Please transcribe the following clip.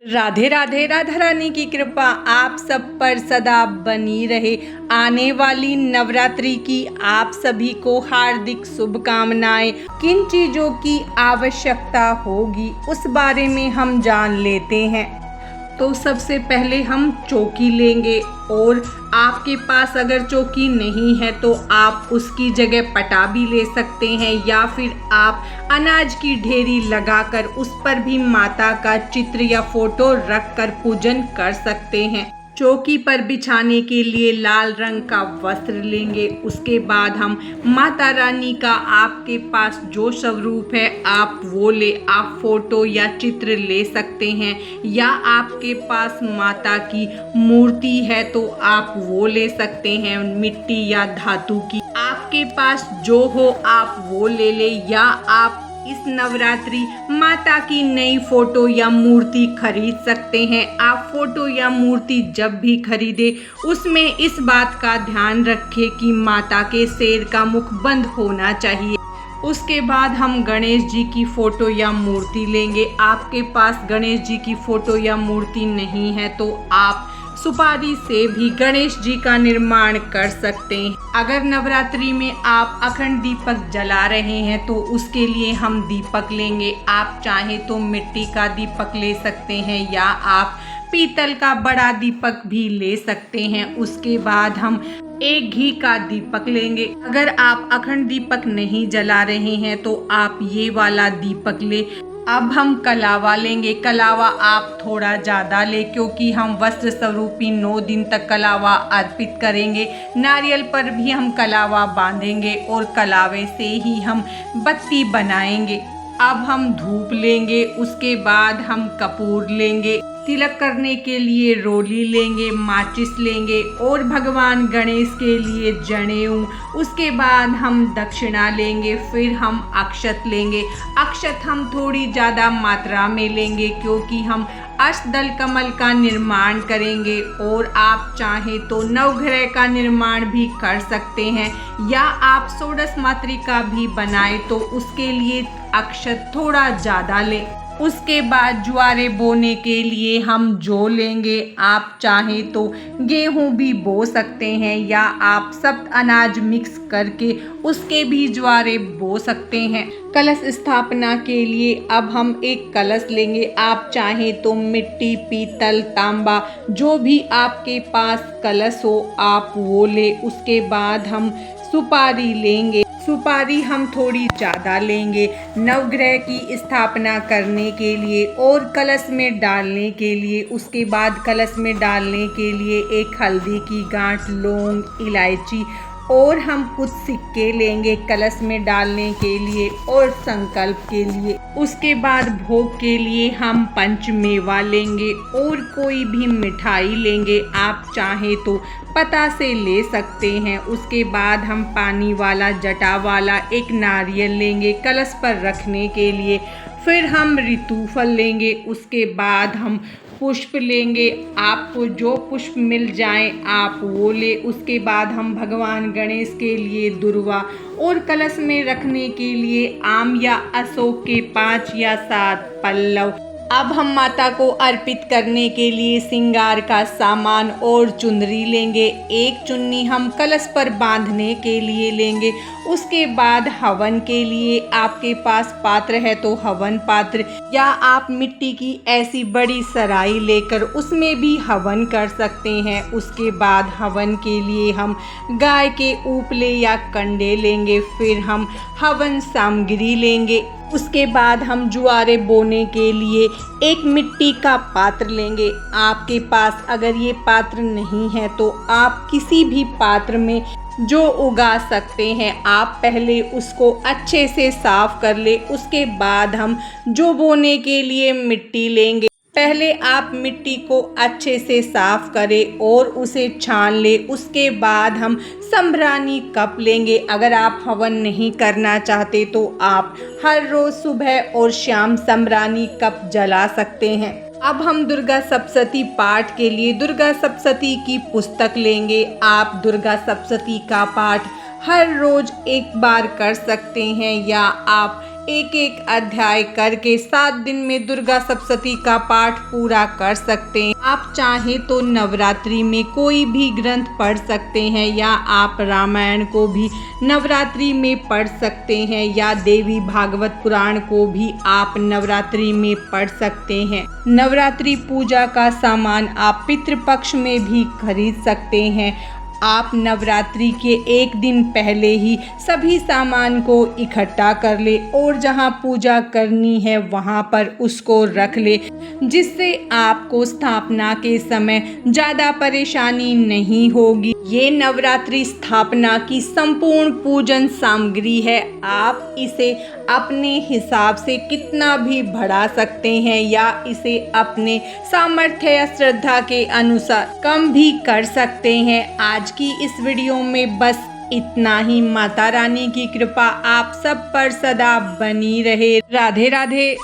राधे राधे। राधा रानी की कृपा आप सब पर सदा बनी रहे। आने वाली नवरात्रि की आप सभी को हार्दिक शुभकामनाएं। किन चीज़ों की आवश्यकता होगी उस बारे में हम जान लेते हैं। तो सबसे पहले हम चौकी लेंगे, और आपके पास अगर चौकी नहीं है तो आप उसकी जगह पटा भी ले सकते हैं, या फिर आप अनाज की ढेरी लगाकर उस पर भी माता का चित्र या फोटो रखकर पूजन कर सकते हैं। चौकी पर बिछाने के लिए लाल रंग का वस्त्र लेंगे। उसके बाद हम माता रानी का आपके पास जो स्वरूप है आप वो ले, आप फोटो या चित्र ले सकते हैं, या आपके पास माता की मूर्ति है तो आप वो ले सकते हैं, मिट्टी या धातु की। आपके पास जो हो आप वो ले ले, या आप इस नवरात्रि माता की नई फोटो या मूर्ति खरीद सकते हैं। आप फोटो या मूर्ति जब भी खरीदे उसमें इस बात का ध्यान रखें कि माता के शेर का मुख बंद होना चाहिए। उसके बाद हम गणेश जी की फोटो या मूर्ति लेंगे। आपके पास गणेश जी की फोटो या मूर्ति नहीं है तो आप सुपारी से भी गणेश जी का निर्माण कर सकते हैं। अगर नवरात्रि में आप अखंड दीपक जला रहे हैं तो उसके लिए हम दीपक लेंगे। आप चाहे तो मिट्टी का दीपक ले सकते हैं, या आप पीतल का बड़ा दीपक भी ले सकते हैं। उसके बाद हम एक घी का दीपक लेंगे। अगर आप अखंड दीपक नहीं जला रहे हैं तो आप ये वाला दीपक ले। अब हम कलावा लेंगे। कलावा आप थोड़ा ज़्यादा ले, क्योंकि हम वस्त्र स्वरूपी 9 दिन तक कलावा अर्पित करेंगे। नारियल पर भी हम कलावा बांधेंगे और कलावे से ही हम बत्ती बनाएंगे। अब हम धूप लेंगे। उसके बाद हम कपूर लेंगे। तिलक करने के लिए रोली लेंगे, माचिस लेंगे, और भगवान गणेश के लिए जनेऊ। उसके बाद हम दक्षिणा लेंगे। फिर हम अक्षत लेंगे। अक्षत हम थोड़ी ज़्यादा मात्रा में लेंगे, क्योंकि हम अष्टदल कमल का निर्माण करेंगे, और आप चाहें तो नवग्रह का निर्माण भी कर सकते हैं, या आप षोडश मातृका भी बनाए तो उसके लिए अक्षत थोड़ा ज़्यादा लें। उसके बाद ज्वारे बोने के लिए हम जौ लेंगे। आप चाहें तो गेहूं भी बो सकते हैं, या आप सब अनाज मिक्स करके उसके भी ज्वारे बो सकते हैं। कलश स्थापना के लिए अब हम एक कलश लेंगे। आप चाहें तो मिट्टी, पीतल, तांबा, जो भी आपके पास कलश हो आप वो ले। उसके बाद हम सुपारी लेंगे। सुपारी हम थोड़ी ज़्यादा लेंगे नवग्रह की स्थापना करने के लिए और कलश में डालने के लिए। उसके बाद कलश में डालने के लिए एक हल्दी की गांठ, लौंग, इलायची, और हम कुछ सिक्के लेंगे कलश में डालने के लिए और संकल्प के लिए। उसके बाद भोग के लिए हम पंचमेवा लेंगे और कोई भी मिठाई लेंगे। आप चाहें तो पतासे ले सकते हैं। उसके बाद हम पानी वाला जटा वाला एक नारियल लेंगे कलश पर रखने के लिए। फिर हम ऋतुफल लेंगे। उसके बाद हम पुष्प लेंगे। आपको जो पुष्प मिल जाए आप वो ले। उसके बाद हम भगवान गणेश के लिए दुर्वा और कलश में रखने के लिए आम या अशोक के 5 या 7 पल्लव। अब हम माता को अर्पित करने के लिए श्रृंगार का सामान और चुनरी लेंगे। एक चुन्नी हम कलश पर बांधने के लिए लेंगे। उसके बाद हवन के लिए आपके पास पात्र है तो हवन पात्र, या आप मिट्टी की ऐसी बड़ी सराई लेकर उसमें भी हवन कर सकते हैं। उसके बाद हवन के लिए हम गाय के उपले या कंडे लेंगे। फिर हम हवन सामग्री लेंगे। उसके बाद हम ज्वारे बोने के लिए एक मिट्टी का पात्र लेंगे। आपके पास अगर ये पात्र नहीं है तो आप किसी भी पात्र में जो उगा सकते हैं। आप पहले उसको अच्छे से साफ कर ले। उसके बाद हम जो बोने के लिए मिट्टी लेंगे। पहले आप मिट्टी को अच्छे से साफ करें और उसे छान ले। उसके बाद हम संभरानी कप लेंगे। अगर आप हवन नहीं करना चाहते तो आप हर रोज सुबह और शाम संभरानी कप जला सकते हैं। अब हम दुर्गा सप्तशती पाठ के लिए दुर्गा सप्तशती की पुस्तक लेंगे। आप दुर्गा सप्तशती का पाठ हर रोज एक बार कर सकते हैं, या आप एक एक अध्याय करके 7 दिन में दुर्गा सप्तशती का पाठ पूरा कर सकते हैं। आप चाहें तो नवरात्रि में कोई भी ग्रंथ पढ़ सकते हैं या आप रामायण को भी नवरात्रि में पढ़ सकते हैं या देवी भागवत पुराण को भी आप नवरात्रि में पढ़ सकते हैं। नवरात्रि पूजा का सामान आप पितृपक्ष में भी खरीद सकते हैं। आप नवरात्रि के एक दिन पहले ही सभी सामान को इकट्ठा कर ले और जहां पूजा करनी है वहां पर उसको रख ले, जिससे आपको स्थापना के समय ज़्यादा परेशानी नहीं होगी। ये नवरात्रि स्थापना की संपूर्ण पूजन सामग्री है। आप इसे अपने हिसाब से कितना भी बढ़ा सकते हैं या इसे अपने सामर्थ्य या श्रद्धा के अनुसार कम भी कर सकते हैं। आज की इस वीडियो में बस इतना ही। माता रानी की कृपा आप सब पर सदा बनी रहे। राधे राधे।